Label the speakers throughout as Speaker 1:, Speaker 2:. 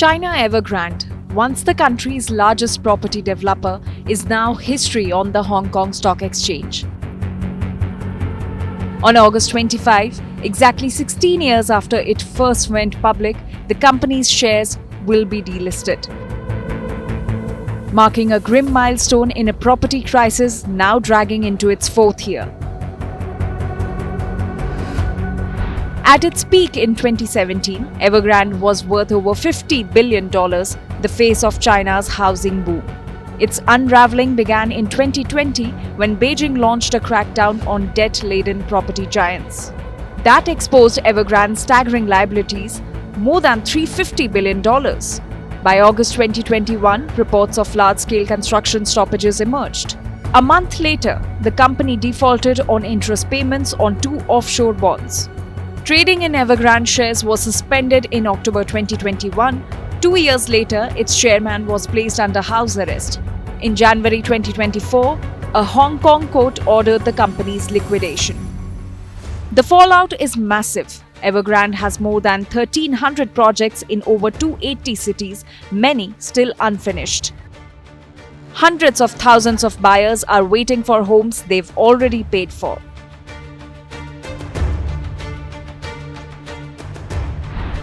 Speaker 1: China Evergrande, once the country's largest property developer, is now history on the Hong Kong Stock Exchange. On August 25, exactly 16 years after it first went public, the company's shares will be delisted, marking a grim milestone in a property crisis now dragging into its fourth year. At its peak in 2017, Evergrande was worth over $50 billion, the face of China's housing boom. Its unraveling began in 2020 when Beijing launched a crackdown on debt-laden property giants. That exposed Evergrande's staggering liabilities, more than $350 billion. By August 2021, reports of large-scale construction stoppages emerged. A month later, the company defaulted on interest payments on 2 offshore bonds. Trading in Evergrande shares was suspended in October 2021. 2 years later, its chairman was placed under house arrest. In January 2024, a Hong Kong court ordered the company's liquidation. The fallout is massive. Evergrande has more than 1,300 projects in over 280 cities, many still unfinished. Hundreds of thousands of buyers are waiting for homes they've already paid for.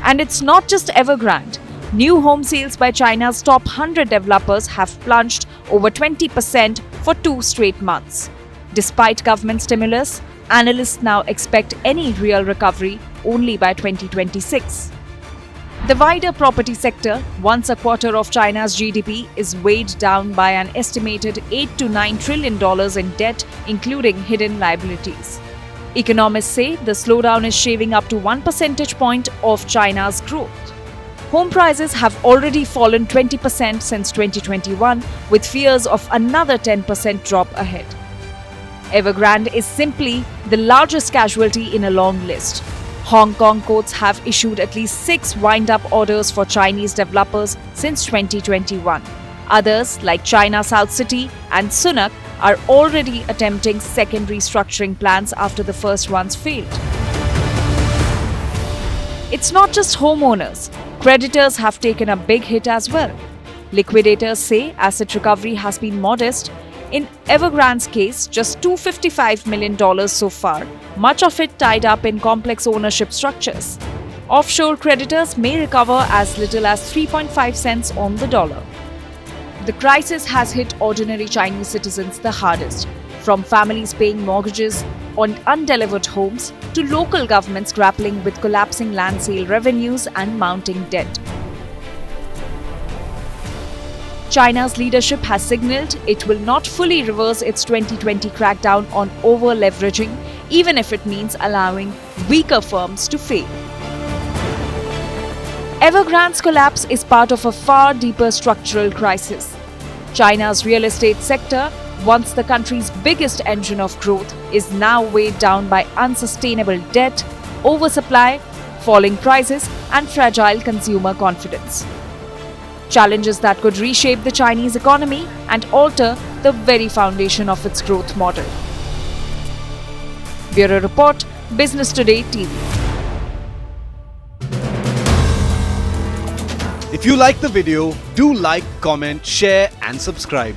Speaker 1: And it's not just Evergrande. New home sales by China's top 100 developers have plunged over 20% for 2 straight months. Despite government stimulus, analysts now expect any real recovery only by 2026. The wider property sector, once a quarter of China's GDP, is weighed down by an estimated $8 to $9 trillion in debt, including hidden liabilities. Economists say the slowdown is shaving up to 1 percentage point of China's growth. Home prices have already fallen 20% since 2021, with fears of another 10% drop ahead. Evergrande is simply the largest casualty in a long list. Hong Kong courts have issued at least 6 wind-up orders for Chinese developers since 2021. Others, like China South City and Sunac, are already attempting second restructuring plans after the first ones failed. It's not just homeowners. Creditors have taken a big hit as well. Liquidators say asset recovery has been modest. In Evergrande's case, just $255 million so far, much of it tied up in complex ownership structures. Offshore creditors may recover as little as 3.5 cents on the dollar. The crisis has hit ordinary Chinese citizens the hardest, from families paying mortgages on undelivered homes to local governments grappling with collapsing land sale revenues and mounting debt. China's leadership has signaled it will not fully reverse its 2020 crackdown on over-leveraging, even if it means allowing weaker firms to fail. Evergrande's collapse is part of a far deeper structural crisis. China's real estate sector, once the country's biggest engine of growth, is now weighed down by unsustainable debt, oversupply, falling prices, and fragile consumer confidence. Challenges that could reshape the Chinese economy and alter the very foundation of its growth model. Bureau Report, Business Today TV.
Speaker 2: If you like the video, do like, comment, share and subscribe.